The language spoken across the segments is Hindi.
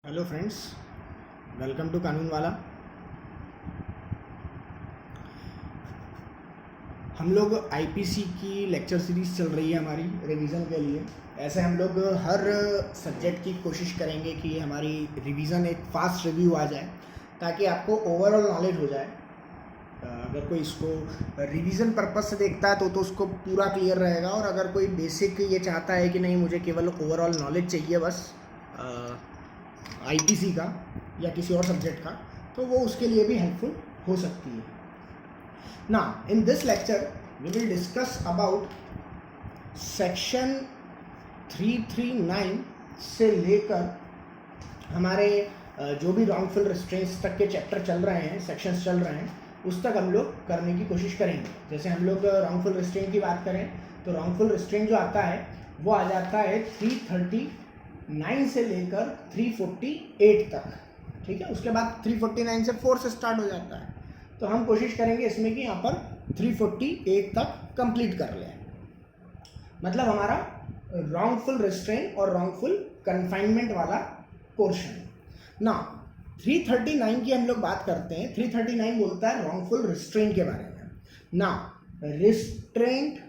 हेलो फ्रेंड्स, वेलकम टू कानून वाला। हम लोग आईपीसी की लेक्चर सीरीज़ चल रही है हमारी रिवीजन के लिए। ऐसे हम लोग हर सब्जेक्ट की कोशिश करेंगे कि हमारी रिवीजन एक फास्ट रिव्यू आ जाए ताकि आपको ओवरऑल नॉलेज हो जाए। अगर कोई इसको रिवीजन पर्पस से देखता है तो उसको पूरा क्लियर रहेगा, और अगर कोई बेसिक ये चाहता है कि नहीं मुझे केवल ओवरऑल नॉलेज चाहिए बस आईपीसी का या किसी और सब्जेक्ट का, तो वो उसके लिए भी हेल्पफुल हो सकती है। Now, in this lecture, we will discuss about section 339 से लेकर हमारे जो भी रॉन्गफुल रिस्ट्रेंट्स तक के चैप्टर चल रहे हैं, सेक्शंस चल रहे हैं, उस तक हम लोग करने की कोशिश करेंगे। जैसे हम लोग रॉन्गफुल रिस्ट्रेंट की बात करें तो रॉन्गफुल रिस्ट्रेंट जो आता है वो आ जाता है 339 से लेकर 348 तक, ठीक है। उसके बाद 349 से फोर्स स्टार्ट हो जाता है, तो हम कोशिश करेंगे इसमें कि यहाँ पर 348 तक कंप्लीट कर लें। मतलब हमारा रॉन्गफुल रिस्ट्रेंट और रॉन्गफुल कन्फाइनमेंट वाला पोर्शन। ना 339 की हम लोग बात करते हैं। 339 बोलता है रॉन्गफुल रिस्ट्रेंट के बारे में। ना रिस्ट्रेंट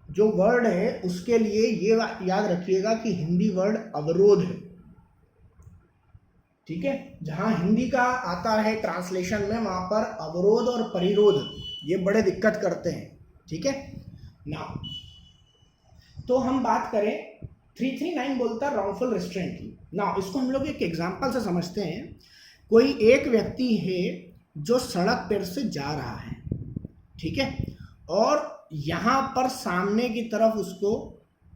जो वर्ड है उसके लिए ये याद रखिएगा कि हिंदी वर्ड अवरोध है, ठीक है। जहां हिंदी का आता है ट्रांसलेशन में, वहां पर अवरोध और परिरोध ये बड़े दिक्कत करते हैं, ठीक है ना। तो हम बात करें 339 बोलता है रॉन्गफुल रिस्ट्रेंट की। ना इसको हम लोग एक एग्जांपल से समझते हैं। कोई एक व्यक्ति है जो सड़क पर से जा रहा है, ठीक है, और यहाँ पर सामने की तरफ उसको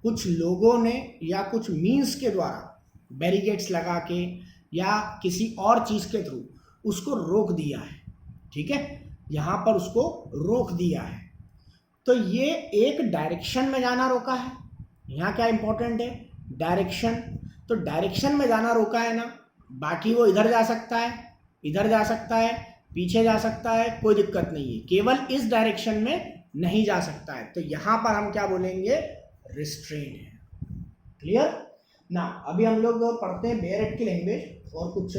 कुछ लोगों ने या कुछ मीन्स के द्वारा बैरिकेड्स लगा के या किसी और चीज़ के थ्रू उसको रोक दिया है, ठीक है। यहाँ पर उसको रोक दिया है, तो ये एक डायरेक्शन में जाना रोका है। यहाँ क्या इंपॉर्टेंट है, डायरेक्शन। तो डायरेक्शन में जाना रोका है ना, बाकी वो इधर जा सकता है, इधर जा सकता है, पीछे जा सकता है, कोई दिक्कत नहीं है, केवल इस डायरेक्शन में नहीं जा सकता है। तो यहाँ पर हम क्या बोलेंगे, रिस्ट्रेंट है। क्लियर ना। अभी हम लोग पढ़ते हैं बेयर की लैंग्वेज और कुछ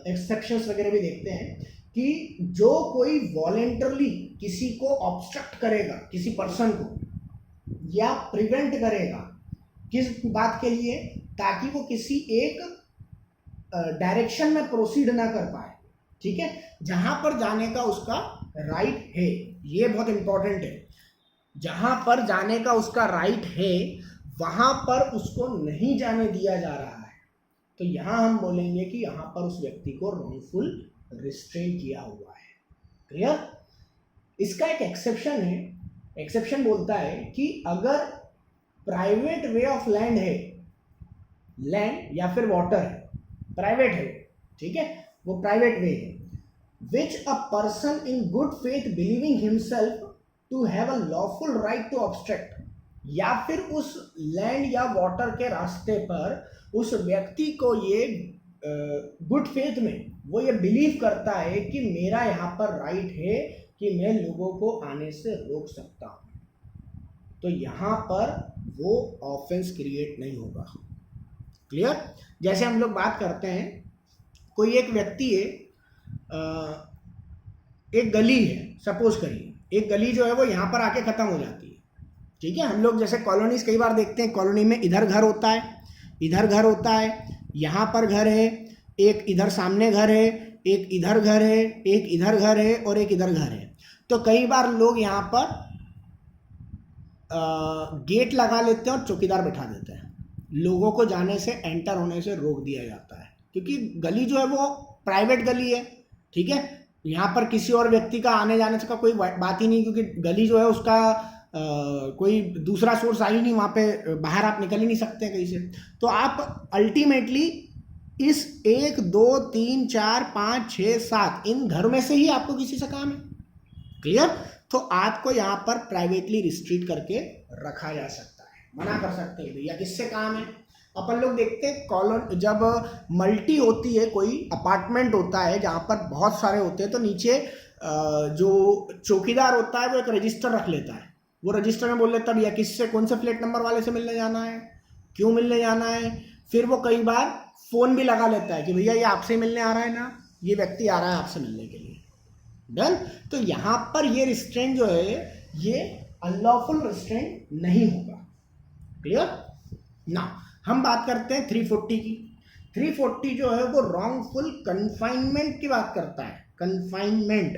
एक्सेप्शंस वगैरह भी देखते हैं कि जो कोई वॉलेंटरली किसी को ऑब्स्ट्रक्ट करेगा, किसी पर्सन को, या प्रिवेंट करेगा किस बात के लिए, ताकि वो किसी एक डायरेक्शन में प्रोसीड ना कर पाए, ठीक है, जहां पर जाने का उसका राइट है। ये बहुत इंपॉर्टेंट है। जहां पर जाने का उसका राइट है वहां पर उसको नहीं जाने दिया जा रहा है, तो यहां हम बोलेंगे कि यहां पर उस व्यक्ति को रॉन्गफुल रिस्ट्रेन किया हुआ है। क्लियर। इसका एक एक्सेप्शन है। एक्सेप्शन बोलता है कि अगर प्राइवेट वे ऑफ लैंड है, लैंड या फिर वाटर है, प्राइवेट है, ठीक है, वो प्राइवेट वे है, which a person in good faith believing himself to have a lawful right to obstruct, या फिर उस लैंड या वाटर के रास्ते पर उस व्यक्ति को ये गुड फेथ में वो ये बिलीव करता है कि मेरा यहाँ पर राइट है कि मैं लोगों को आने से रोक सकता हूँ, तो यहाँ पर वो ऑफेंस क्रिएट नहीं होगा। क्लियर। जैसे हम लोग बात करते हैं, कोई एक व्यक्ति है, एक गली है, सपोज करिए एक गली जो है वो यहाँ पर आके ख़त्म हो जाती है, ठीक है। हम लोग जैसे कॉलोनीज कई बार देखते हैं, कॉलोनी में इधर घर होता है, इधर घर होता है, यहाँ पर घर है, एक इधर सामने घर है, एक इधर घर है, एक इधर घर है और एक इधर घर है। तो कई बार लोग यहाँ पर गेट लगा लेते हैं और चौकीदार बैठा देते हैं, लोगों को जाने से, एंटर होने से रोक दिया जाता है, क्योंकि गली जो है वो प्राइवेट गली है, ठीक है। यहाँ पर किसी और व्यक्ति का आने जाने से का कोई बात ही नहीं, क्योंकि गली जो है उसका कोई दूसरा सोर्स आ ही नहीं, वहाँ पे बाहर आप निकल ही नहीं सकते कहीं से। तो आप अल्टीमेटली इस 1 2 3 4 5 6 7 इन घर में से ही आपको किसी से काम है। क्लियर। तो आपको यहाँ पर प्राइवेटली रिस्ट्रिक्ट करके रखा जा सकता है, मना कर सकते हैं भैया किससे काम है। अपन लोग देखते हैं कॉलोनी जब मल्टी होती है, कोई अपार्टमेंट होता है जहाँ पर बहुत सारे होते हैं, तो नीचे जो चौकीदार होता है वो एक रजिस्टर रख लेता है। वो रजिस्टर में बोल लेता है भैया किससे, कौन से फ्लैट नंबर वाले से मिलने जाना है, क्यों मिलने जाना है। फिर वो कई बार फोन भी लगा लेता है कि भैया ये आपसे मिलने आ रहा है ना, ये व्यक्ति आ रहा है आपसे मिलने के लिए। डन। तो यहां पर ये रिस्ट्रेंट जो है ये अनलॉफुल रिस्ट्रेंट नहीं होगा। क्लियर ना। हम बात करते हैं 340 की। 340 जो है वो रॉन्गफुल कन्फाइनमेंट की बात करता है। कन्फाइनमेंट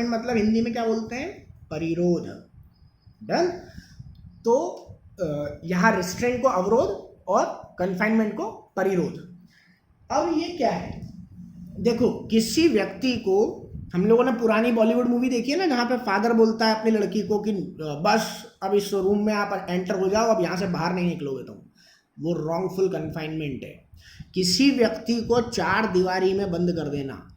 मतलब हिंदी में क्या बोलते हैं, परिरोध। डन। तो यहां रिस्ट्रेंट को अवरोध और कन्फाइनमेंट को परिरोध। अब ये क्या है, देखो किसी व्यक्ति को, हम लोगों ने पुरानी बॉलीवुड मूवी देखी है ना, जहाँ पे फादर बोलता है अपनी लड़की को कि बस अब इस रूम में आप एंटर हो जाओ, अब यहाँ से बाहर नहीं निकलोगे तुम, वो रॉन्गफुल कन्फाइनमेंट है। किसी व्यक्ति को 4 दीवारी में बंद कर देना,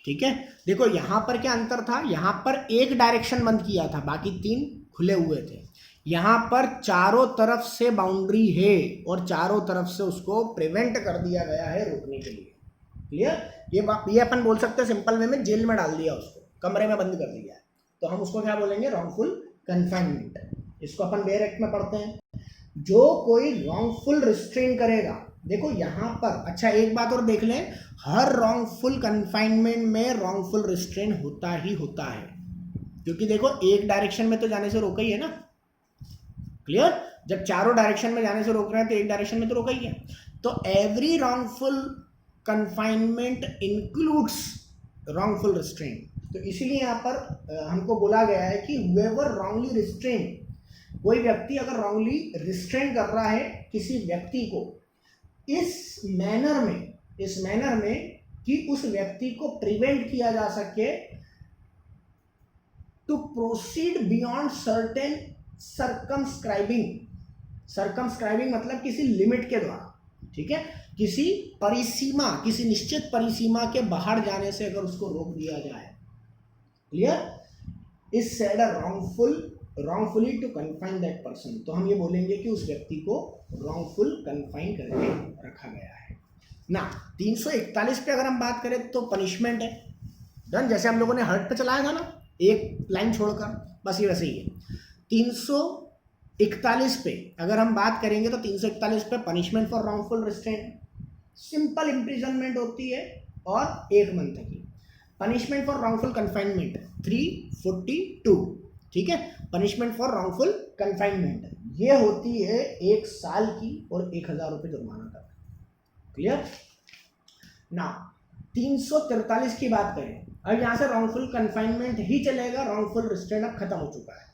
ठीक है। देखो यहाँ पर क्या अंतर था, यहाँ पर एक डायरेक्शन बंद किया था, बाकी 3 खुले हुए थे। यहाँ पर चारों तरफ से बाउंड्री है और चारों तरफ से उसको प्रिवेंट कर दिया गया है, रोकने के लिए। क्लियर। ये अपन बोल सकते हैं सिंपल वे में, जेल में डाल दिया उसको, कमरे में बंद कर दिया है, तो हम उसको क्या बोलेंगे, रॉन्गफुल कन्फाइनमेंट। इसको अपन बेयर एक्ट में पढ़ते हैं। जो कोई रॉन्गफुल रिस्ट्रेन करेगा, देखो यहाँ पर, अच्छा एक बात और देख लें, हर रॉन्गफुल कन्फाइनमेंट में रॉन्गफुल रिस्ट्रेन होता ही होता है, क्योंकि देखो एक डायरेक्शन में तो जाने से रोका ही है ना। क्लियर। जब चारों डायरेक्शन में जाने से रोक रहे हैं तो एक डायरेक्शन में तो रोका ही है। तो every wrongful confinement includes wrongful restraint. तो इसीलिए यहाँ पर हमको बोला गया है कि whoever wrongly restrain, कोई व्यक्ति अगर रॉन्गली रिस्ट्रेन कर रहा है किसी व्यक्ति को इस मैनर में कि उस व्यक्ति को प्रिवेंट किया जा सके to proceed beyond certain circumscribing मतलब किसी लिमिट के द्वारा, ठीक है, किसी परिसीमा, किसी निश्चित परिसीमा के बाहर जाने से अगर उसको रोक दिया जाए। Clear. Is said wrongfully to confine that person. तो हम ये बोलेंगे कि उस व्यक्ति को रॉन्गफुल कन्फाइन करके रखा गया है ना। 341 पे अगर हम बात करें तो पनिशमेंट है। डन। जैसे हम लोगों ने हर्ट पे चलाया था ना, एक लाइन छोड़कर, बस ये वैसे ही है। 341 पे अगर हम बात करेंगे तो 341 पे punishment for wrongful restraint, simple imprisonment होती है और 1 मंथ की। पनिशमेंट फॉर रॉन्गफुल कन्फाइनमेंट 342, ठीक है। पनिशमेंट फॉर रॉन्गफुल कन्फाइनमेंट ये होती है 1 साल की और 1000 रुपये जुर्माना तक। क्लियर ना। 343 की बात करें, अब यहाँ से रॉन्गफुल कन्फाइनमेंट ही चलेगा, रॉन्गफुल रिस्ट्रेंट अब खत्म हो चुका है।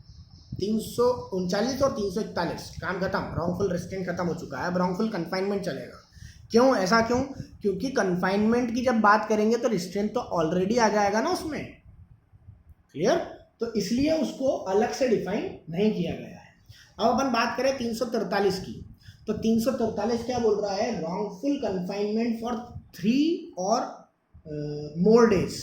339 और 341 काम खत्म, रॉन्गफुल रिस्ट्रेंट खत्म हो चुका है, अब रॉन्गफुल कन्फाइनमेंट चलेगा। क्यों, ऐसा क्यों? क्योंकि कन्फाइनमेंट की जब बात करेंगे तो रिस्ट्रेंट तो ऑलरेडी आ जाएगा ना उसमें। क्लियर। तो इसलिए उसको अलग से डिफाइन नहीं किया गया है। अब अपन बात करें 343 की, तो 343 क्या बोल रहा है, रॉन्गफुल कन्फाइनमेंट फॉर 3 और मोर डेज।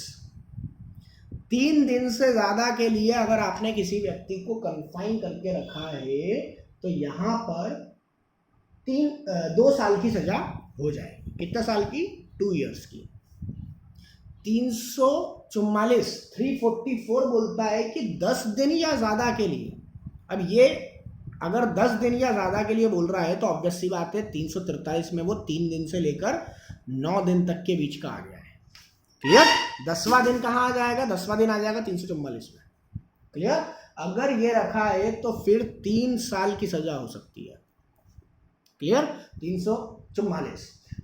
3 दिन से ज़्यादा के लिए अगर आपने किसी व्यक्ति को कन्फाइन करके रखा है तो यहाँ पर 2 साल की सज़ा हो जाएगी। कितने साल की? 2 इयर्स की। 344 बोलता है कि 10 दिन या ज़्यादा के लिए। अब ये अगर 10 दिन या ज़्यादा के लिए बोल रहा है तो ऑब्वियस सी बात है 343 में वो 3 दिन से लेकर 9 दिन तक के बीच का आ गया है। क्लियर। 10वां दिन कहाँ आ जाएगा? 10वां दिन आ जाएगा 344 में। क्लियर। अगर ये रखा है तो फिर 3 साल की सजा हो सकती है। क्लियर। 344।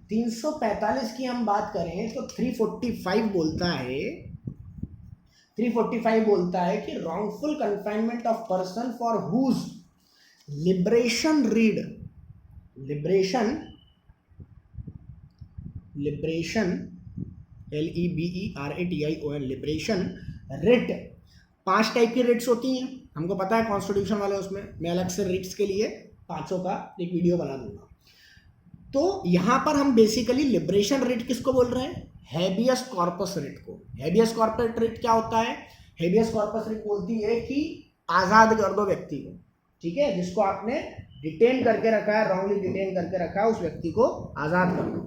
345 की हम बात करें तो 345 बोलता है कि wrongful confinement of person for whose liberation LEBERATION liberation writ. 5 type की रिट्स होती हैं, हमको पता है कॉन्स्टिट्यूशन वाले, उसमें मैं अलग से रिट्स के लिए 500 का एक वीडियो बना दूंगा। तो यहाँ पर हम बेसिकली लिबरेशन रिट किसको बोल रहे हैं? हेबियस कॉर्पस रिट को। हेबियस कॉर्पस रिट क्या होता है? हेबियस कॉर्पस रिट बोलती है कि आज़ाद कर दो व्यक्ति को, ठीक है, जिसको आपने डिटेन करके रखा है, रॉन्गली डिटेन करके रखा है, उस व्यक्ति को आज़ाद कर दो।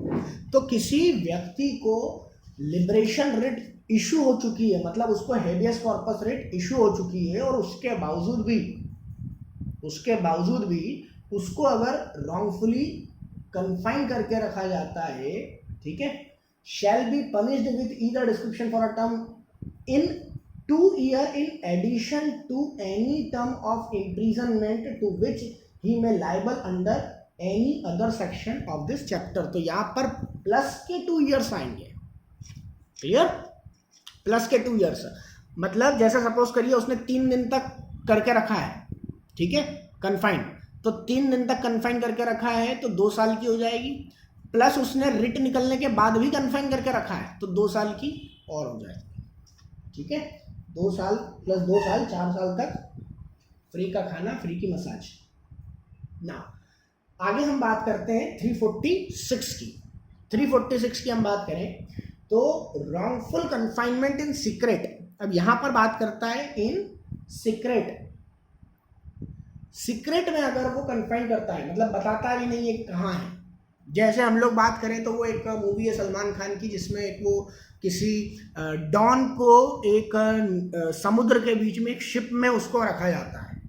तो किसी व्यक्ति को लिबरेशन रिट इशू हो चुकी है, मतलब उसको हेबियस कॉर्पस रिट इशू हो चुकी है, और उसके बावजूद भी उसको अगर रॉन्गफुली कन्फाइन करके रखा जाता है, ठीक है, shall be punished with either description for a term in 2 years in addition to any term of imprisonment to which he may liable under any other section of this chapter। तो यहाँ पर प्लस के 2 years आएंगे, क्लियर, प्लस के 2 years। मतलब जैसे सपोज करिए उसने 3 दिन तक करके रखा है, ठीक है, कन्फाइंड, तो 3 दिन तक कन्फाइन करके रखा है तो 2 साल की हो जाएगी, प्लस उसने रिट निकलने के बाद भी कन्फाइन करके रखा है तो 2 साल की और हो जाएगी, ठीक है, 2 साल प्लस 2 साल 4 साल तक फ्री का खाना, फ्री की मसाज। ना आगे हम बात करते हैं 346 की। 346 की हम बात करें तो रॉन्गफुल कन्फाइनमेंट इन सीक्रेट। अब यहां पर बात करता है इन सीक्रेट। सीक्रेट में अगर वो कन्फाइन करता है, मतलब बताता भी नहीं है कहाँ है। जैसे हम लोग बात करें तो वो एक मूवी है सलमान खान की जिसमें एक वो किसी डॉन को एक समुद्र के बीच में एक शिप में उसको रखा जाता है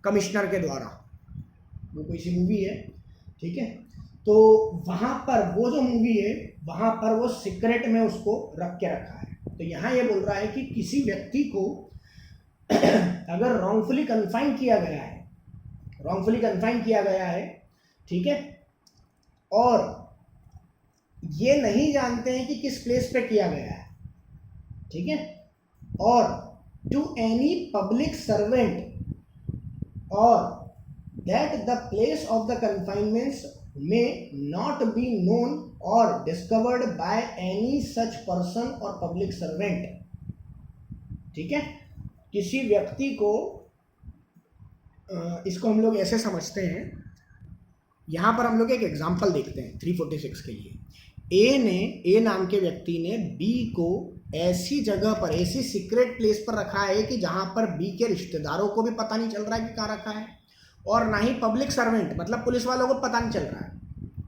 कमिश्नर के द्वारा, वो कोई सी मूवी है, ठीक है। तो वहाँ पर वो जो मूवी है वहाँ पर वो सीक्रेट में उसको रख के रखा है। तो यहाँ ये बोल रहा है कि किसी व्यक्ति को अगर रॉन्गफुली कन्फाइन किया गया है, रॉन्गफुली कन्फाइन किया गया है, ठीक है, और ये नहीं जानते हैं कि किस प्लेस पे किया गया है, ठीक है, और टू एनी पब्लिक सर्वेंट और that the place of the confinements may not be known और discovered by any such person और पब्लिक सर्वेंट, ठीक है। किसी व्यक्ति को इसको हम लोग ऐसे समझते हैं, यहाँ पर हम लोग एक एग्जाम्पल देखते हैं 346 के लिए। ए नाम के व्यक्ति ने बी को ऐसी जगह पर, ऐसी सीक्रेट प्लेस पर रखा है कि जहाँ पर बी के रिश्तेदारों को भी पता नहीं चल रहा है कि कहाँ रखा है, और ना ही पब्लिक सर्वेंट मतलब पुलिस वालों को पता नहीं चल रहा है।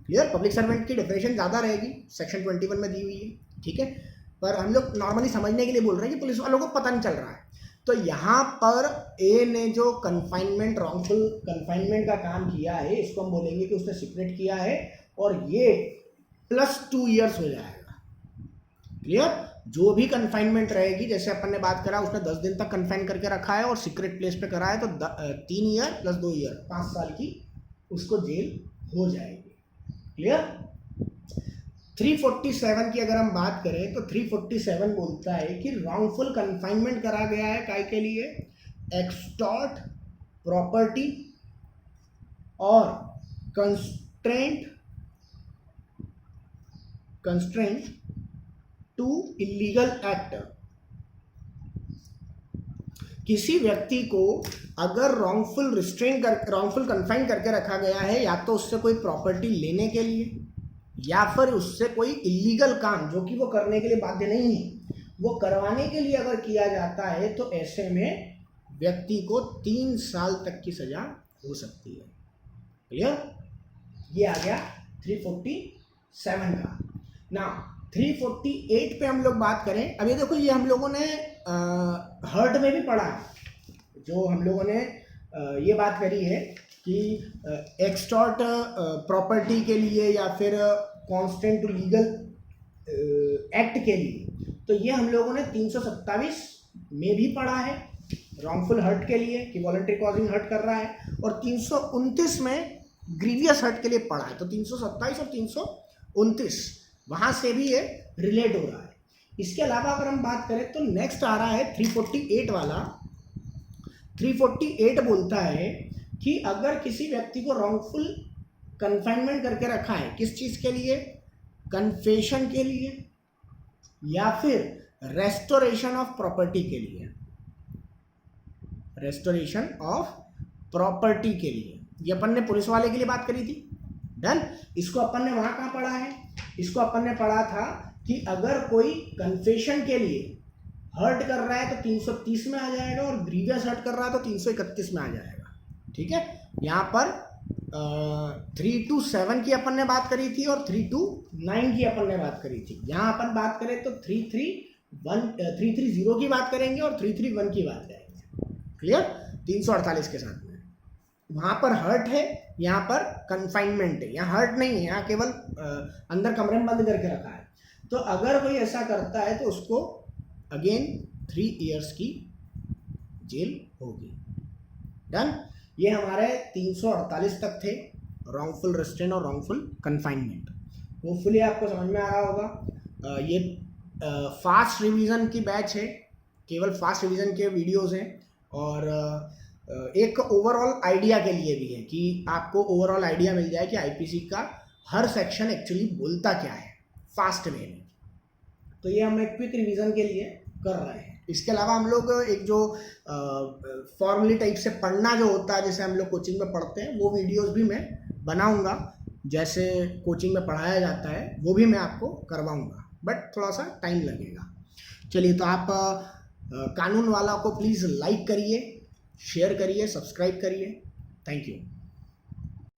क्लियर, पब्लिक सर्वेंट की डेफिनेशन ज़्यादा रहेगी, सेक्शन 21 में दी हुई है, ठीक है, पर हम लोग नॉर्मली समझने के लिए बोल रहे हैं कि पुलिस वालों को पता नहीं चल रहा है। तो यहाँ पर ए ने जो कन्फाइनमेंट, रॉन्गफुल कन्फाइनमेंट का काम किया है, इसको हम बोलेंगे कि उसने सीक्रेट किया है, और ये प्लस 2 years हो जाएगा। क्लियर, जो भी कन्फाइनमेंट रहेगी, जैसे अपन ने बात करा उसने 10 दिन तक कन्फाइन करके रखा है और सीक्रेट प्लेस पे करा है, तो 3 year प्लस 2 year 5 साल की उसको जेल हो जाएगी। क्लियर। 347 की अगर हम बात करें तो 347 बोलता है कि रॉन्गफुल कन्फाइनमेंट करा गया है काय के लिए, एक्सटॉर्ट प्रॉपर्टी और कंस्ट्रेंट टू इलीगल एक्ट। किसी व्यक्ति को अगर रॉन्गफुल कन्फाइन करके रखा गया है, या तो उससे कोई प्रॉपर्टी लेने के लिए या फिर उससे कोई इलीगल काम जो कि वो करने के लिए बाध्य नहीं है वो करवाने के लिए अगर किया जाता है, तो ऐसे में व्यक्ति को 3 साल तक की सजा हो सकती है। क्लियर, ये आ गया 347 का। ना 348 पे हम लोग बात करें। अब ये देखो, ये हम लोगों ने हर्ट में भी पढ़ा है, जो हम लोगों ने ये बात करी है कि एक्सटॉर्ट प्रॉपर्टी के लिए या फिर कॉन्स्टेंट टू लीगल एक्ट के लिए, तो ये हम लोगों ने 327 में भी पढ़ा है, रॉन्गफुल हर्ट के लिए कि वॉलंटरी कॉजिंग हर्ट कर रहा है, और 329 में ग्रीवियस हर्ट के लिए पढ़ा है। तो 327 और 329 वहाँ से भी ये रिलेट हो रहा है। इसके अलावा अगर हम बात करें तो नेक्स्ट आ रहा है 348 वाला। 348 बोलता है कि अगर किसी व्यक्ति को रॉन्गफुल कन्फाइनमेंट करके रखा है, किस चीज़ के लिए, कन्फेशन के लिए या फिर रेस्टोरेशन ऑफ प्रॉपर्टी के लिए, रेस्टोरेशन ऑफ प्रॉपर्टी के लिए। ये अपन ने पुलिस वाले के लिए बात करी थी, डन। इसको अपन ने वहाँ कहाँ पढ़ा है, इसको अपन ने पढ़ा था कि अगर कोई कन्फेशन के लिए हर्ट कर रहा है तो 330 में आ जाएगा, और ग्रीवियस हर्ट कर रहा है तो 331 में आ जाएगा। ठीक है, यहाँ पर 327 की अपन ने बात करी थी और 329 की अपन ने बात करी थी। यहाँ अपन बात करें तो 330 की बात करेंगे और 331 की बात करेंगे। क्लियर, 348 के साथ में वहाँ पर हर्ट है, यहाँ पर कन्फाइनमेंट है। यहाँ हर्ट नहीं है, यहाँ केवल अंदर कमरे में बंद करके रखा है। तो अगर कोई ऐसा करता है तो उसको अगेन 3 इयर्स की जेल होगी। डन। ये हमारे 348 तक थे, रॉन्गफुल रेस्ट्रेंट और रॉन्गफुल कन्फाइनमेंट। होपफुली आपको समझ में आ रहा होगा। ये फास्ट रिवीजन की बैच है, केवल फास्ट रिवीजन के वीडियोस हैं, और एक ओवरऑल आइडिया के लिए भी है कि आपको ओवरऑल आइडिया मिल जाए कि आईपीसी का हर सेक्शन एक्चुअली बोलता क्या है फास्ट वे में। तो ये हम एक क्विक रिवीजन के लिए कर रहे हैं। इसके अलावा हम लोग एक जो फॉर्मली टाइप से पढ़ना जो होता है, जैसे हम लोग कोचिंग में पढ़ते हैं, वो वीडियोस भी मैं बनाऊंगा। जैसे कोचिंग में पढ़ाया जाता है वो भी मैं आपको करवाऊंगा, बट थोड़ा सा टाइम लगेगा। चलिए, तो आप कानून वाला को प्लीज़ लाइक करिए, शेयर करिए, सब्सक्राइब करिए। Thank you.